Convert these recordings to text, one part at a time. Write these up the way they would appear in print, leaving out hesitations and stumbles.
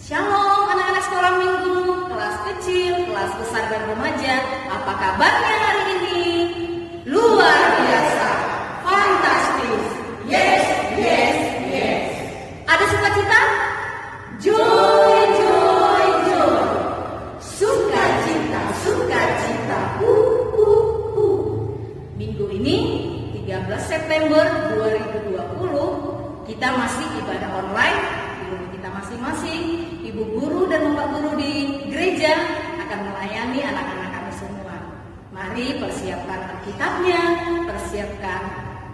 Shalom anak-anak sekolah minggu, kelas kecil, kelas besar dan remaja. Apa kabarnya hari ini? Luar biasa, fantastis. Yes, yes, yes. Ada sukacita? Joy, joy, joy. Sukacita, sukacita. Minggu ini 13 September 2020 kita masih ibadah online di rumah kita masing-masing. Ibu guru dan bapak guru di gereja akan melayani anak-anak kami semua. Mari persiapkan Alkitabnya, persiapkan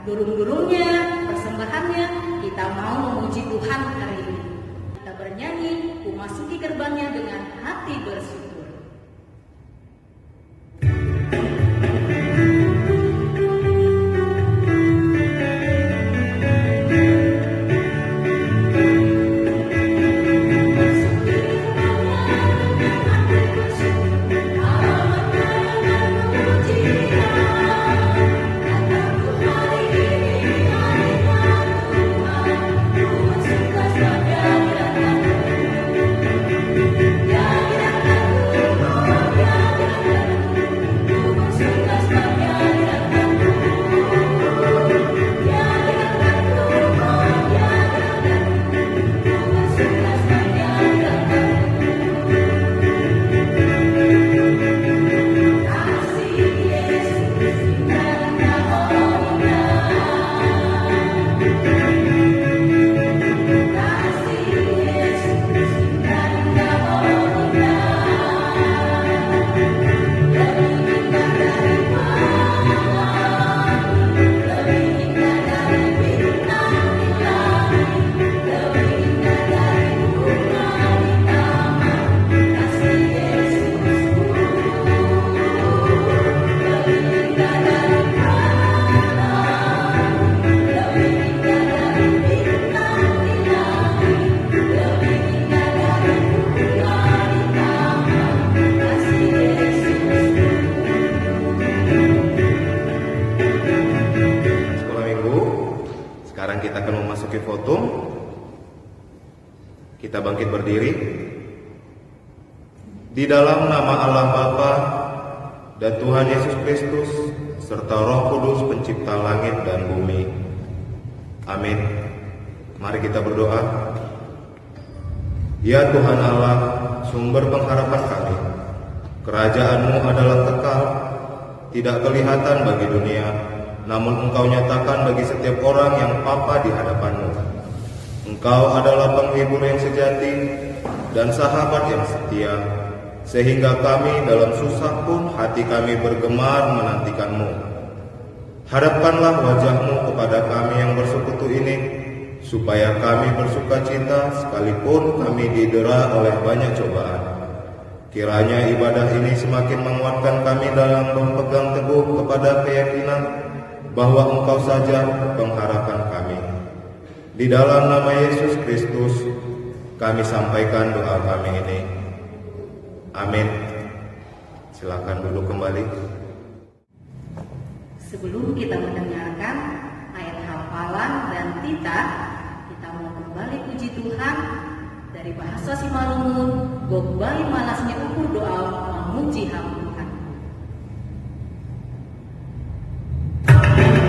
durung-durungnya, persembahannya. Kita mau memuji Tuhan hari ini. Kita bernyanyi, memasuki gerbangnya dengan hati bersyukur. Kita akan memasuki foto. Kita bangkit berdiri. Di dalam nama Allah Bapa dan Tuhan Yesus Kristus serta Roh Kudus pencipta langit dan bumi. Amin. Mari kita berdoa. Ya Tuhan Allah, sumber pengharapan kami, kerajaan-Mu adalah kekal, tidak kelihatan bagi dunia, namun Engkau nyatakan bagi setiap orang yang papa di hadapan-Mu. Engkau adalah penghibur yang sejati dan sahabat yang setia, sehingga kami dalam susah pun hati kami bergemar menantikan-Mu. Hadapkanlah wajah-Mu kepada kami yang bersekutu ini, supaya kami bersuka cita sekalipun kami didera oleh banyak cobaan. Kiranya ibadah ini semakin menguatkan kami dalam berpegang teguh kepada keyakinan bahwa Engkau saja pengharapan kami. Di dalam nama Yesus Kristus, kami sampaikan doa kami ini. Amin. Silakan duduk kembali. Sebelum kita mendengarkan ayat hafalan dan tita, kita mau kembali puji Tuhan dari bahasa Simalungun, Gobali Manasnya ukur doa memuji hamba Tuhan. Bye.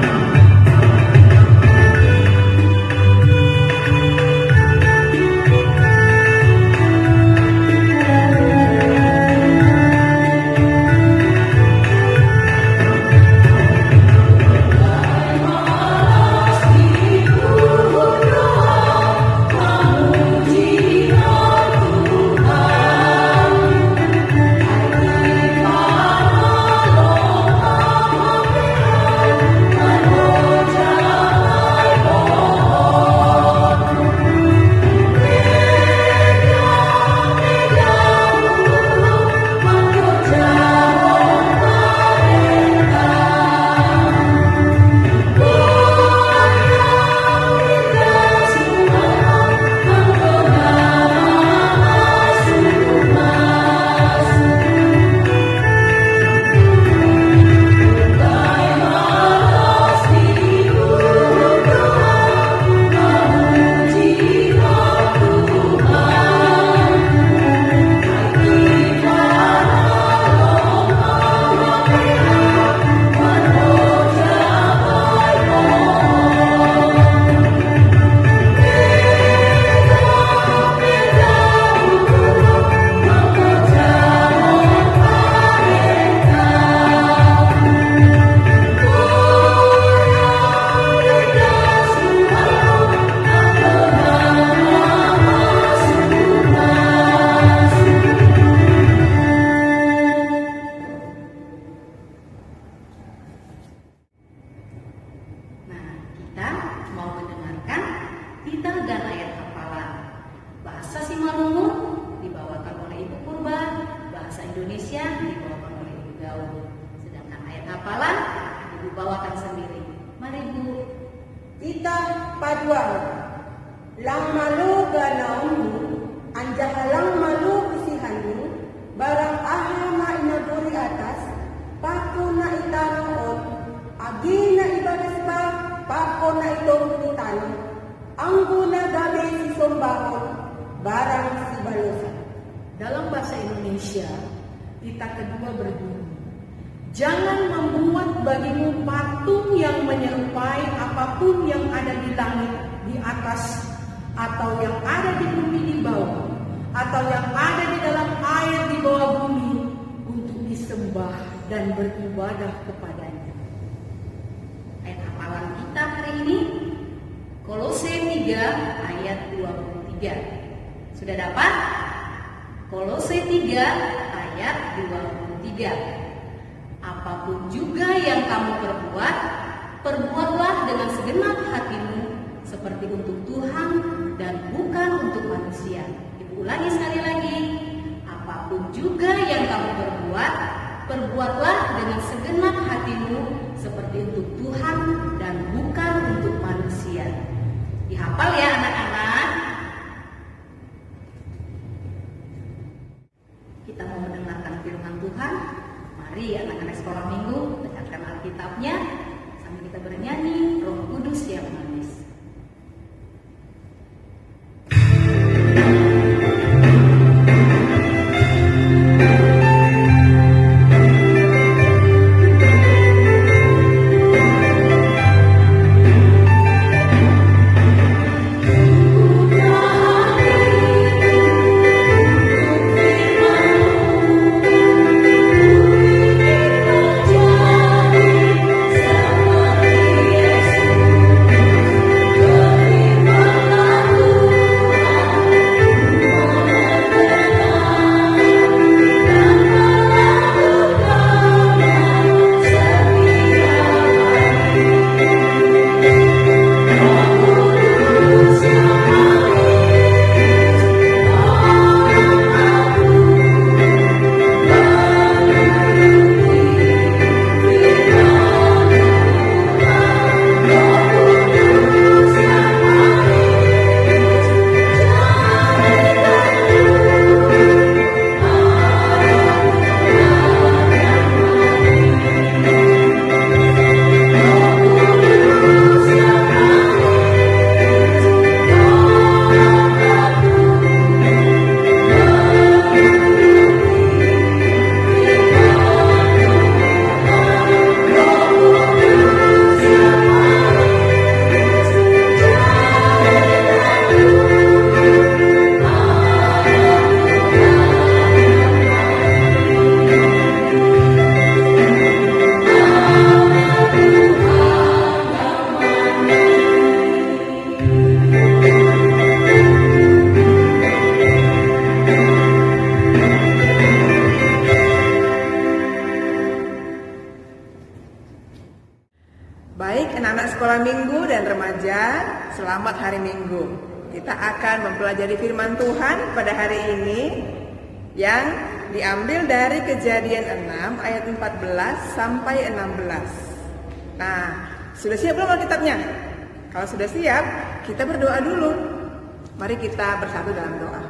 titel dan ayat hafalan. Bahasa Simalungun dibawakan oleh Ibu Purba, bahasa Indonesia dibawakan oleh Ibu Daud. Sedangkan ayat hafalan Ibu bawakan sendiri. Mari Bu. Titah paduan. Lang malu ganaunmu, anjahalang malu kesihanmu, barang aha ma inaguri atas, paku na itanoon, agi na ibagas pa, paku na itong itano, anggo na gabi si sombahon, barang si balosan. Dalam bahasa Indonesia, titah kedua berbunyi, jangan membuat bagimu patung yang menyerupai apapun yang ada di langit di atas, atau yang ada di bumi di bawah, atau yang ada di dalam air di bawah bumi, untuk disembah dan beribadah kepadanya. Ayat hafalan kita hari ini Kolose 3 ayat 23. Sudah dapat? Kolose 3 ayat 23. Apapun juga yang kamu perbuat, perbuatlah dengan segenap hatimu, seperti untuk Tuhan dan bukan untuk manusia. Ibu ulangi sekali lagi. Apapun juga yang kamu perbuat, perbuatlah dengan segenap hatimu, seperti untuk Tuhan dan bukan untuk manusia. Dihafal ya anak-anak. Kita mau mendengarkan firman Tuhan. Mari anak-anak sekolah minggu dekatkan Alkitabnya sambil kita bernyanyi Roh Kudus yang manis. Baik anak-anak sekolah minggu dan remaja, selamat hari Minggu. Kita akan mempelajari firman Tuhan pada hari ini yang diambil dari Kejadian 6 ayat 14 sampai 16. Nah, sudah siap belum Alkitabnya? Kalau sudah siap, kita berdoa dulu. Mari kita bersatu dalam doa.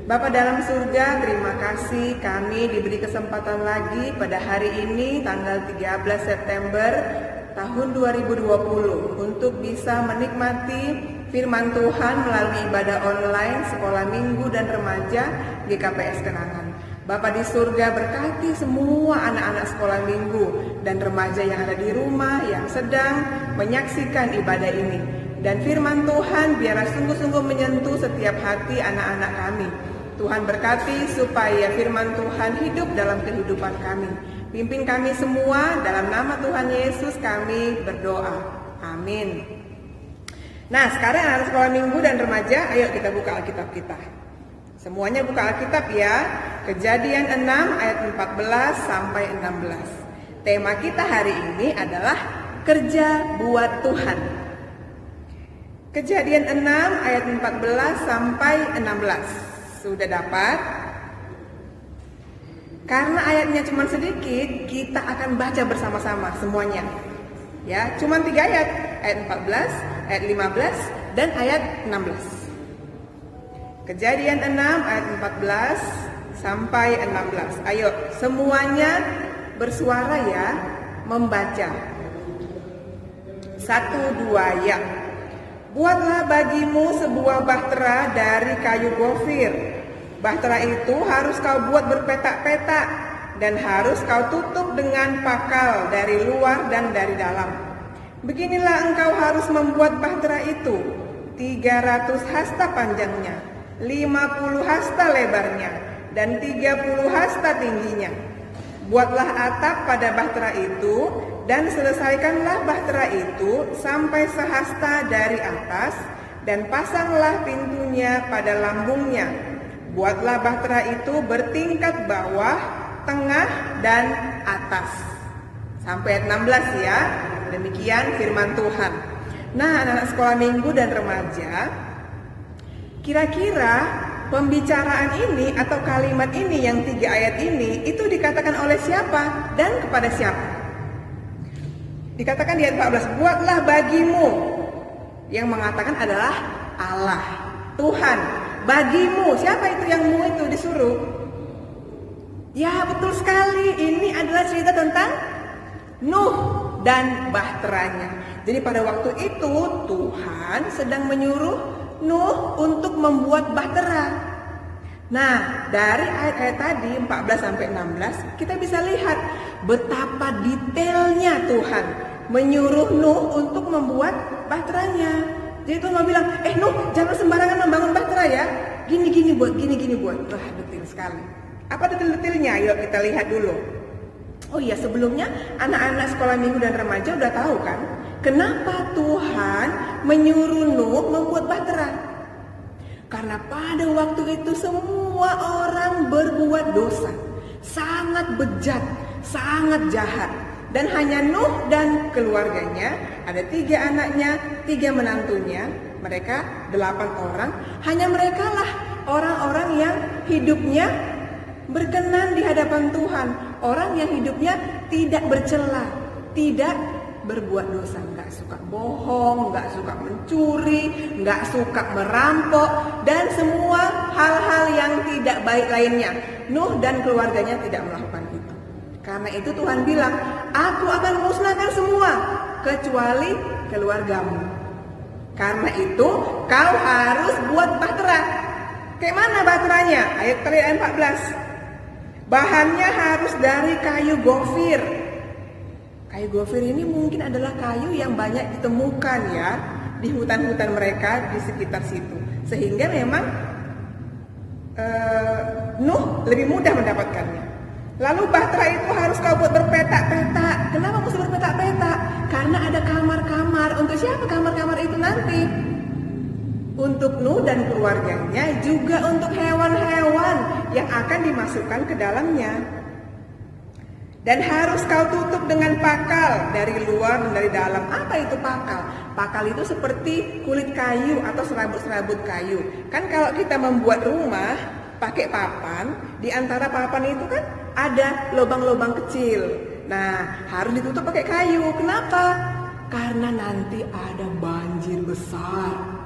Bapa dalam surga, terima kasih kami diberi kesempatan lagi pada hari ini tanggal 13 September tahun 2020 untuk bisa menikmati firman Tuhan melalui ibadah online sekolah minggu dan remaja GKPS Kenangan. Bapa di surga, berkati semua anak-anak sekolah minggu dan remaja yang ada di rumah yang sedang menyaksikan ibadah ini. Dan firman Tuhan biarlah sungguh-sungguh menyentuh setiap hati anak-anak kami. Tuhan berkati supaya firman Tuhan hidup dalam kehidupan kami. Pimpin kami semua, dalam nama Tuhan Yesus kami berdoa. Amin. Nah, sekarang anak sekolah minggu dan remaja, ayo kita buka Alkitab kita. Semuanya buka Alkitab ya. Kejadian 6 ayat 14 sampai 16. Tema kita hari ini adalah kerja buat Tuhan. Kejadian 6 ayat 14 sampai 16. Sudah dapat? Karena ayatnya cuma sedikit, kita akan baca bersama-sama semuanya. Ya, cuma 3 ayat. Ayat 14, ayat 15, dan ayat 16. Kejadian 6 ayat 14 sampai 16. Ayo, semuanya bersuara ya, membaca. 1, 2, ya. Buatlah bagimu sebuah bahtera dari kayu gofir. Bahtera itu harus kau buat berpetak-petak dan harus kau tutup dengan pakal dari luar dan dari dalam. Beginilah engkau harus membuat bahtera itu. 300 hasta panjangnya, 50 hasta lebarnya, dan 30 hasta tingginya. Buatlah atap pada bahtera itu dan selesaikanlah bahtera itu sampai sehasta dari atas dan pasanglah pintunya pada lambungnya. Buatlah bahtera itu bertingkat bawah, tengah, dan atas. Sampai ayat 16 ya. Demikian firman Tuhan. Nah, anak-anak sekolah minggu dan remaja, kira-kira pembicaraan ini atau kalimat ini yang 3 ayat ini itu dikatakan oleh siapa dan kepada siapa? Dikatakan di ayat 14, buatlah bagimu. Yang mengatakan adalah Allah, Tuhan. Bagimu, siapa itu yang mu itu disuruh? Ya, betul sekali. Ini adalah cerita tentang Nuh dan bahteranya. Jadi pada waktu itu Tuhan sedang menyuruh Nuh untuk membuat bahtera. Nah, dari ayat-ayat tadi 14 sampai 16 kita bisa lihat betapa detailnya Tuhan menyuruh Nuh untuk membuat bahteranya. Jadi Tuhan mau bilang, Nuh, jangan sembarangan membangun bahtera ya. Gini buat, gini buat. Wah, detil sekali. Apa detil-detilnya? Ayo kita lihat dulu. Oh iya, sebelumnya anak-anak sekolah minggu dan remaja udah tahu kan, kenapa Tuhan menyuruh Nuh membuat bahtera? Karena pada waktu itu semua orang berbuat dosa, sangat bejat, sangat jahat. Dan hanya Nuh dan keluarganya, ada 3 anaknya, 3 menantunya, mereka 8 orang. Hanya mereka lah orang-orang yang hidupnya berkenan di hadapan Tuhan. Orang yang hidupnya tidak bercela, tidak berbuat dosa, nggak suka bohong, nggak suka mencuri, nggak suka merampok, dan semua hal-hal yang tidak baik lainnya. Nuh dan keluarganya tidak melakukan itu. Karena itu Tuhan bilang, aku akan musnahkan semua kecuali keluargamu. Karena itu kau harus buat bahtera. Kayak mana bahteranya? Ayat 14. Bahannya harus dari kayu gofir. Kayu gofir ini mungkin adalah kayu yang banyak ditemukan ya di hutan-hutan mereka di sekitar situ. Sehingga memang Nuh lebih mudah mendapatkannya. Lalu bahtera itu harus kau buat berpetak-petak. Kenapa mesti berpetak-petak? Karena ada kamar-kamar. Untuk siapa kamar-kamar itu nanti? Untuk Nuh dan keluarganya, juga untuk hewan-hewan yang akan dimasukkan ke dalamnya. Dan harus kau tutup dengan pakal dari luar dan dari dalam. Apa itu pakal? Pakal itu seperti kulit kayu atau serabut-serabut kayu. Kan kalau kita membuat rumah pakai papan, di antara papan itu kan ada lubang-lubang kecil. Nah, harus ditutup pakai kayu. Kenapa? Karena nanti ada banjir besar.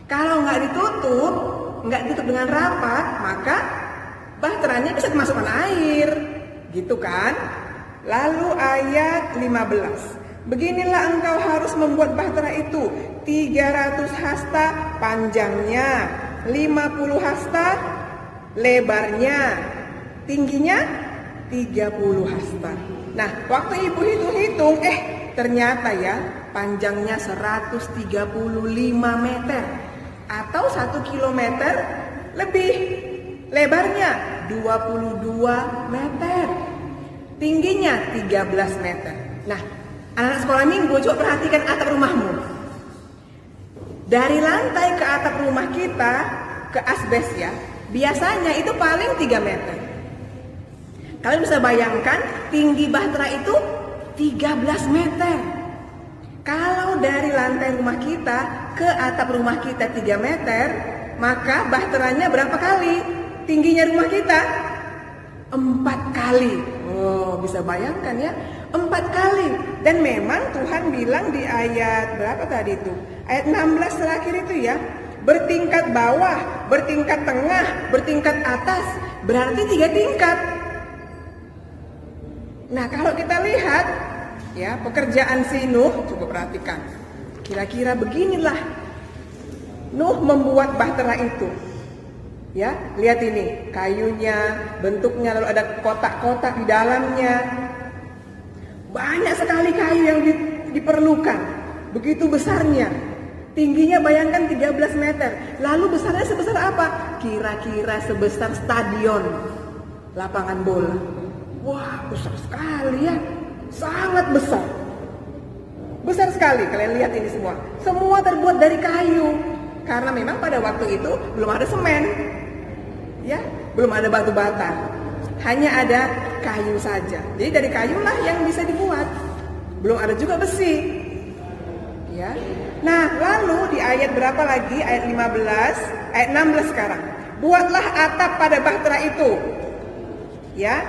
Kalau nggak ditutup dengan rapat, maka bahteranya bisa dimasukkan air. Gitu kan? Lalu ayat 15. Beginilah engkau harus membuat bahtera itu. 300 hasta panjangnya, 50 hasta lebarnya, tingginya 30 hasta. Nah, waktu ibu hitung-hitung, ternyata ya panjangnya 135 meter atau 1 kilometer lebih. Lebarnya 22 meter. Tingginya 13 meter. Nah, anak sekolah minggu, coba perhatikan atap rumahmu. Dari lantai ke atap rumah kita, ke asbes ya, biasanya itu paling 3 meter. Kalian bisa bayangkan tinggi bahtera itu 13 meter. Kalau dari lantai rumah kita ke atap rumah kita 3 meter, maka bahteranya berapa kali tingginya rumah kita? 4 kali. Oh, bisa bayangkan ya, 4 kali. Dan memang Tuhan bilang di ayat berapa tadi itu? Ayat 16 terakhir itu ya, bertingkat bawah, bertingkat tengah, bertingkat atas, berarti 3 tingkat. Nah, kalau kita lihat ya pekerjaan si Nuh, coba perhatikan. Kira-kira beginilah Nuh membuat bahtera itu. Ya, lihat ini kayunya, bentuknya, lalu ada kotak-kotak di dalamnya. Banyak sekali kayu yang diperlukan. Begitu besarnya. Tingginya bayangkan 13 meter. Lalu besarnya sebesar apa? Kira-kira sebesar stadion lapangan bola. Wah, besar sekali ya. Sangat besar. Besar sekali, kalian lihat ini semua. Semua terbuat dari kayu. Karena memang pada waktu itu belum ada semen. Ya, belum ada batu bata. Hanya ada kayu saja. Jadi dari kayulah yang bisa dibuat. Belum ada juga besi. Ya. Nah, lalu di ayat berapa lagi? Ayat 15, ayat 16 sekarang. Buatlah atap pada bahtera itu. Ya.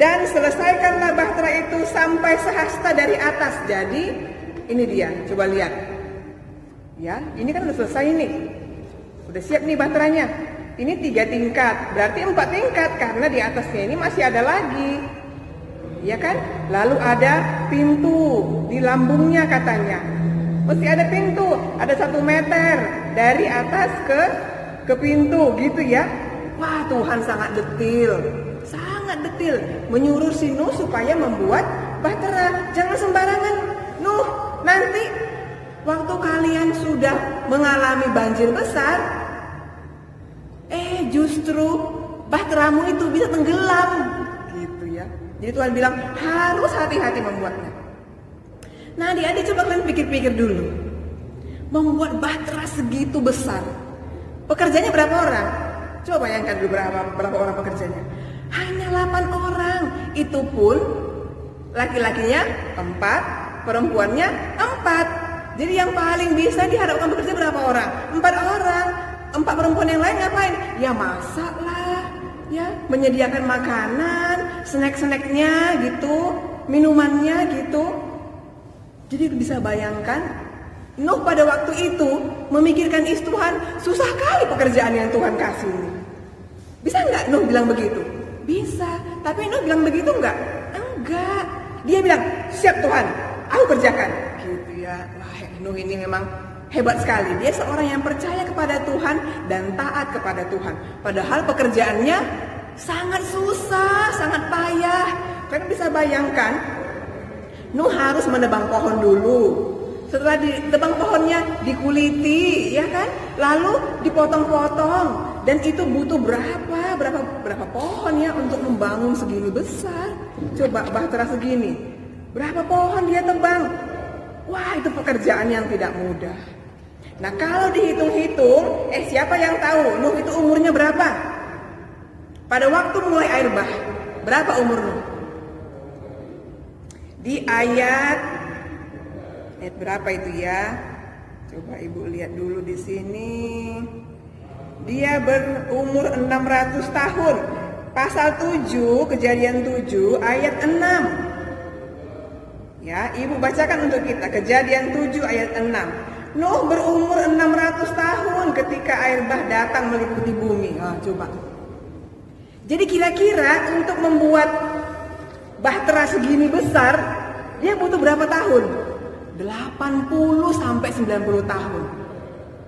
Dan selesaikanlah bahtera itu sampai sehasta dari atas. Jadi ini dia, coba lihat. Ya, ini kan udah selesai nih. Udah siap nih bahteranya. Ini 3 tingkat, berarti 4 tingkat karena di atasnya ini masih ada lagi. Ya kan? Lalu ada pintu di lambungnya katanya. Mesti ada pintu, ada 1 meter dari atas ke pintu gitu ya. Wah, Tuhan sangat detil. Sangat detil menyuruh si Nuh supaya membuat bahtera. Jangan sembarangan. Nuh, nanti waktu kalian sudah mengalami banjir besar, justru bahteramu itu bisa tenggelam gitu ya. Jadi Tuhan bilang harus hati-hati membuatnya. Nah, adik-adik coba kalian pikir-pikir dulu. Membuat bahtera segitu besar, pekerjanya berapa orang? Coba bayangkan dulu berapa orang pekerjanya. Hanya 8 orang. Itu pun laki-lakinya 4, perempuannya 4. Jadi yang paling bisa diharapkan bekerja berapa orang? 4 orang. 4 perempuan yang lain ngapain? Ya masak lah, ya menyediakan makanan, snack-snacknya gitu, minumannya gitu. Jadi bisa bayangkan, Nuh pada waktu itu memikirkan isi Tuhan, susah kali pekerjaan yang Tuhan kasih ini. Bisa nggak Nuh bilang begitu? Bisa, tapi Nuh bilang begitu enggak? Enggak. Dia bilang, siap Tuhan, aku kerjakan. Gitu ya. Wah, Nuh ini memang hebat sekali. Dia seorang yang percaya kepada Tuhan dan taat kepada Tuhan. Padahal pekerjaannya sangat susah, sangat payah. Kalian bisa bayangkan, Nuh harus menebang pohon dulu. Setelah ditebang pohonnya, dikuliti, ya kan? Lalu dipotong-potong. Dan itu butuh berapa pohon ya untuk membangun segini besar. Coba bahtera segini. Berapa pohon dia tebang? Wah, itu pekerjaan yang tidak mudah. Nah, kalau dihitung-hitung, siapa yang tahu Nuh itu umurnya berapa? Pada waktu mulai air bah, berapa umur Nuh? Di ayat berapa itu ya? Coba Ibu lihat dulu di sini. Dia berumur 600 tahun. Pasal 7, Kejadian 7 ayat 6. Ya, Ibu bacakan untuk kita Kejadian 7 ayat 6. Nuh berumur 600 tahun ketika air bah datang meliputi bumi. Coba. Jadi kira-kira untuk membuat bahtera segini besar, dia butuh berapa tahun? 80 sampai 90 tahun.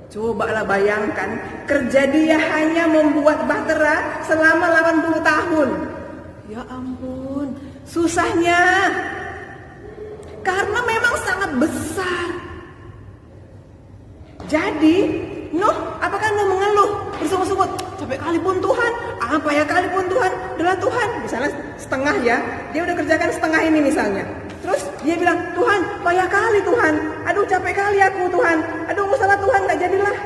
Cobalah bayangkan, kerja dia hanya membuat bahtera selama 80 tahun. Ya ampun, susahnya. Karena memang sangat besar. Jadi, Nuh, apakah Nuh mengeluh bersungut-sungut? Capek kali pun Tuhan, apa ya kali pun Tuhan, adalah Tuhan. Misalnya setengah ya, dia udah kerjakan setengah ini misalnya. Terus dia bilang, Tuhan, payah kali Tuhan. Aduh, capek kali aku Tuhan. Aduh, salah Tuhan, gak jadilah.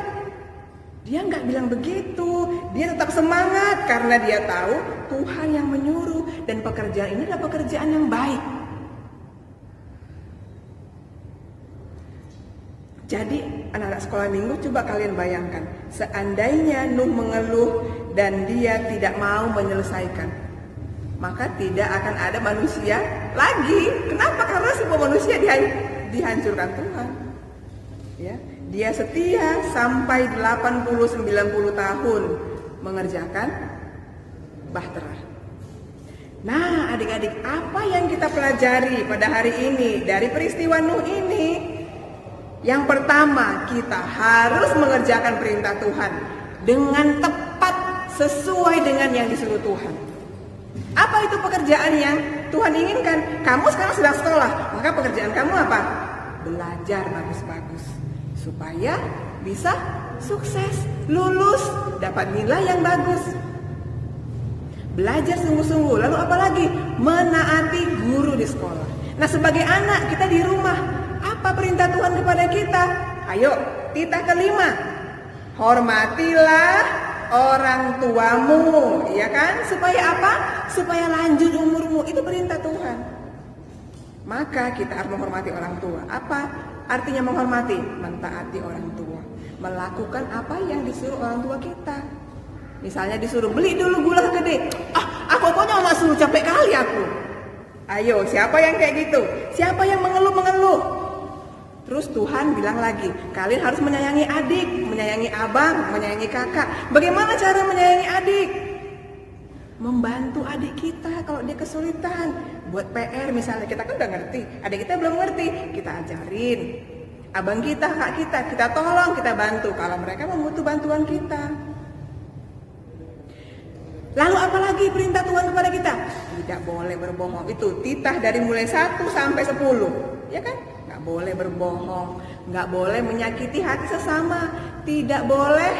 Dia gak bilang begitu. Dia tetap semangat karena dia tahu Tuhan yang menyuruh. Dan pekerjaan ini adalah pekerjaan yang baik. Jadi anak-anak sekolah minggu, coba kalian bayangkan, seandainya Nuh mengeluh dan dia tidak mau menyelesaikan, maka tidak akan ada manusia lagi. Kenapa? Karena semua manusia dihancurkan Tuhan. Ya, dia setia sampai 80-90 tahun mengerjakan bahtera. Nah, adik-adik, apa yang kita pelajari pada hari ini dari peristiwa Nuh ini? Yang pertama, kita harus mengerjakan perintah Tuhan dengan tepat sesuai dengan yang disuruh Tuhan. Apa itu pekerjaan yang Tuhan inginkan? Kamu sekarang sedang sekolah, maka pekerjaan kamu apa? Belajar bagus-bagus supaya bisa sukses, lulus, dapat nilai yang bagus. Belajar sungguh-sungguh. Lalu apa lagi? Menaati guru di sekolah. Nah, sebagai anak kita di rumah, apa perintah Tuhan kepada kita? Ayo, titah kelima. Hormatilah orang tuamu, ya kan? Supaya apa? Supaya lanjut umurmu. Itu perintah Tuhan. Maka kita harus menghormati orang tua. Apa artinya menghormati? Mentaati orang tua. Melakukan apa yang disuruh orang tua kita. Misalnya disuruh beli dulu gula gede. Aku pokoknya mama suruh, capek kali aku. Ayo, siapa yang kayak gitu? Siapa yang mengeluh-mengeluh? Terus Tuhan bilang lagi, kalian harus menyayangi adik, menyayangi abang, menyayangi kakak. Bagaimana cara menyayangi adik? Membantu adik kita kalau dia kesulitan. Buat PR misalnya, kita kan udah ngerti, adik kita belum ngerti, kita ajarin. Abang kita, kak kita tolong, kita bantu kalau mereka membutuh bantuan kita. Lalu apalagi perintah Tuhan kepada kita? Tidak boleh berbohong. Itu titah dari mulai 1 sampai 10. Ya kan? Nggak boleh berbohong. Nggak boleh menyakiti hati sesama. Tidak boleh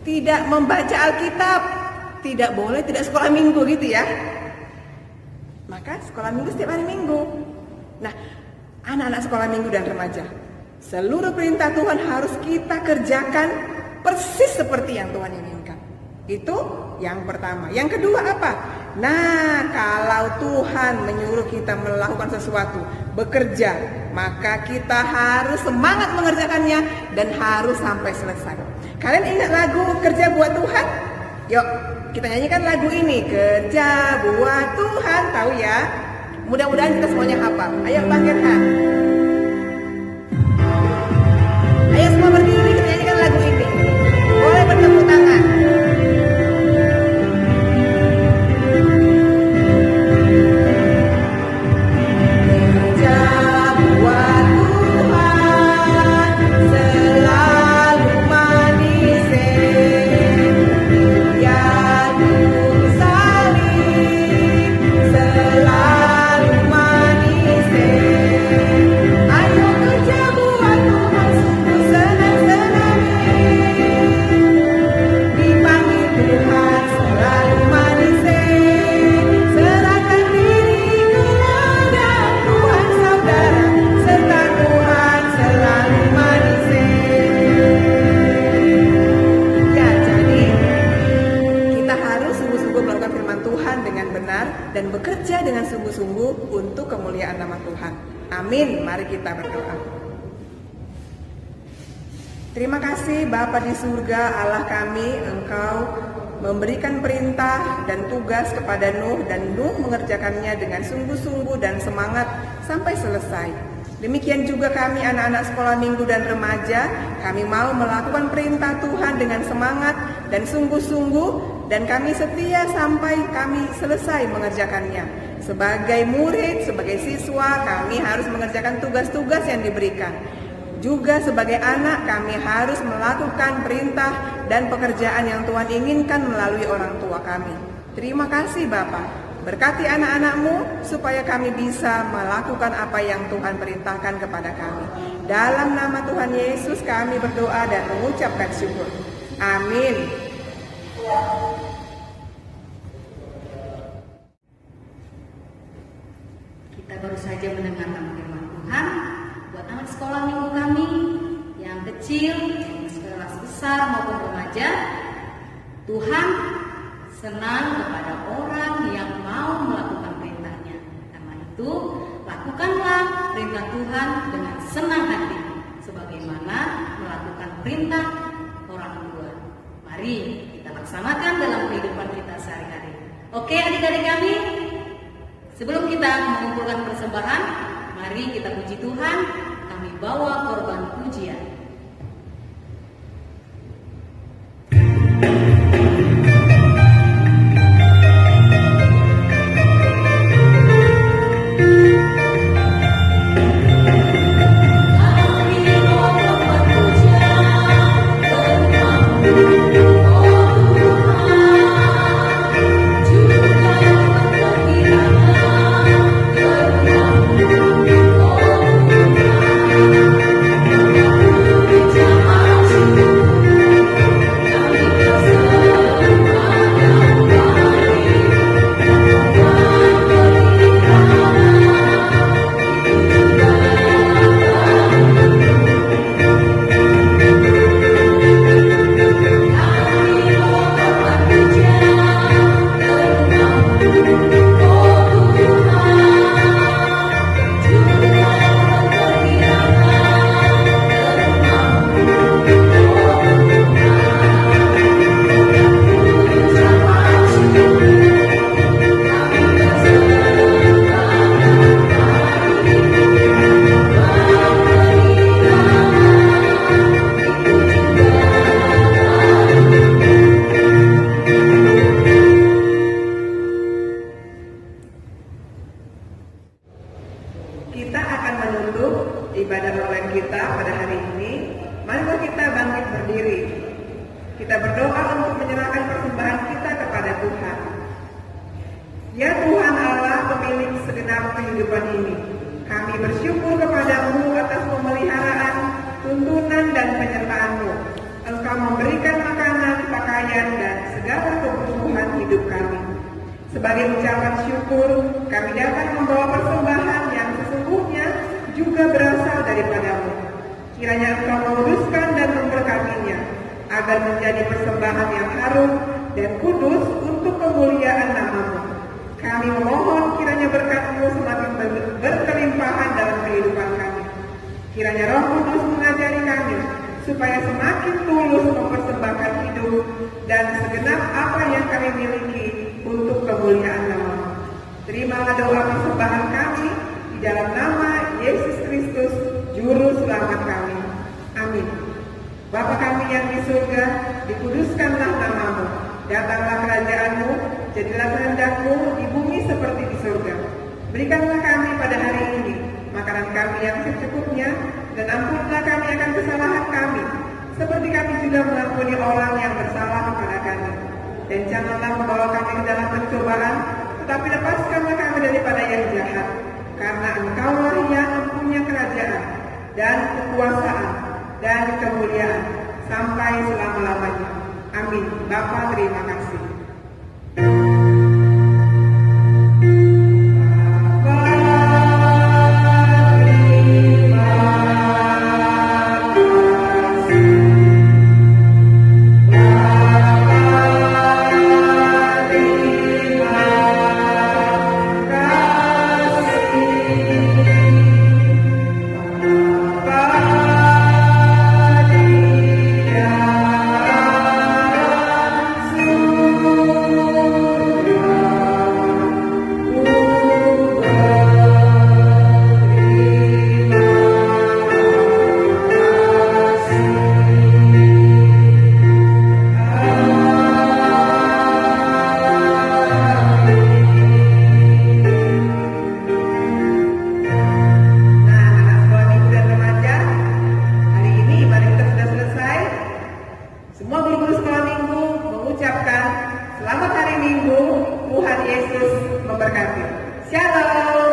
tidak membaca Alkitab. Tidak boleh tidak sekolah minggu gitu ya. Maka sekolah minggu setiap hari minggu. Nah, anak-anak sekolah minggu dan remaja, seluruh perintah Tuhan harus kita kerjakan persis seperti yang Tuhan inginkan. Itu yang pertama. Yang kedua apa? Nah, kalau Tuhan menyuruh kita melakukan sesuatu, bekerja, maka kita harus semangat mengerjakannya dan harus sampai selesai. Kalian ingat lagu Kerja Buat Tuhan? Yuk, kita nyanyikan lagu ini. Kerja buat Tuhan, tahu ya? Mudah-mudahan kita semuanya hafal. Ayo Bang Gerhan. Ayo semua berdiri, kita nyanyikan lagu ini. Boleh bertepuk tangan. Dan bekerja dengan sungguh-sungguh untuk kemuliaan nama Tuhan. Amin. Mari kita berdoa. Terima kasih Bapa di surga, Allah kami, Engkau memberikan perintah dan tugas kepada Nuh, dan Nuh mengerjakannya dengan sungguh-sungguh dan semangat sampai selesai. Demikian juga kami anak-anak sekolah minggu dan remaja, kami mau melakukan perintah Tuhan dengan semangat dan sungguh-sungguh, dan kami setia sampai kami selesai mengerjakannya. Sebagai murid, sebagai siswa, kami harus mengerjakan tugas-tugas yang diberikan. Juga sebagai anak, kami harus melakukan perintah dan pekerjaan yang Tuhan inginkan melalui orang tua kami. Terima kasih Bapa. Berkati anak-anak-Mu supaya kami bisa melakukan apa yang Tuhan perintahkan kepada kami. Dalam nama Tuhan Yesus kami berdoa dan mengucapkan syukur. Amin. Kita baru saja mendengarkan firman Tuhan buat anak sekolah minggu kami yang kecil, yang kelas besar maupun remaja. Tuhan senang kepada orang yang mau melakukan perintahnya. Karena itu, lakukanlah perintah Tuhan dengan senang hati, sebagaimana perintah orang tua. Mari kita laksanakan dalam kehidupan kita sehari-hari. Oke adik-adik kami, sebelum kita mengumpulkan persembahan, mari kita puji Tuhan. Kami bawa korban pujian. Kita akan menutup ibadah online kita pada hari ini. Marilah kita bangkit berdiri. Kita berdoa untuk menyerahkan persembahan kita kepada Tuhan. Ya Tuhan Allah, pemilik segenap kehidupan ini, kami bersyukur kepadamu atas pemeliharaan, tuntunan dan penyertaan-Mu. Engkau memberikan makanan, pakaian, dan segala kebutuhan hidup kami. Sebagai ucapan syukur, kami dapat membawa persembahan yang sesungguhnya juga berasal daripada-Mu. Kiranya Engkau menguduskan dan memberkatinya, agar menjadi persembahan yang harum dan kudus untuk kemuliaan nama-Mu. Kami memohon kiranya berkat-Mu semakin berkelimpahan dalam kehidupan kami. Kiranya Roh Kudus mengajari kami, supaya semakin tulus mempersembahkan hidup dan segenap apa yang kami miliki untuk kemuliaan nama-Mu. Terimalah doa persembahan kami di dalam nama Yesus Kristus, Juru Selamat kami. Amin. Bapa kami yang di surga, dikuduskanlah nama-Mu. Datanglah kerajaan-Mu, jadilah kehendak-Mu di bumi seperti di surga. Berikanlah kami pada hari ini makanan kami yang secukupnya, dan ampunilah kami akan kesalahan kami, seperti kami juga mengampuni orang yang bersalah kepada kami. Dan janganlah membawa kami ke dalam pencobaan, tetapi lepaskanlah kami daripada yang jahat. Karena Engkaulah yang mempunyai kerajaan, dan kekuasaan, dan kemuliaan, sampai selama-lamanya. Amin. Bapa, terima kasih. Semua guru-guru sekolah minggu mengucapkan selamat hari Minggu, Tuhan Yesus memberkati. Shalom.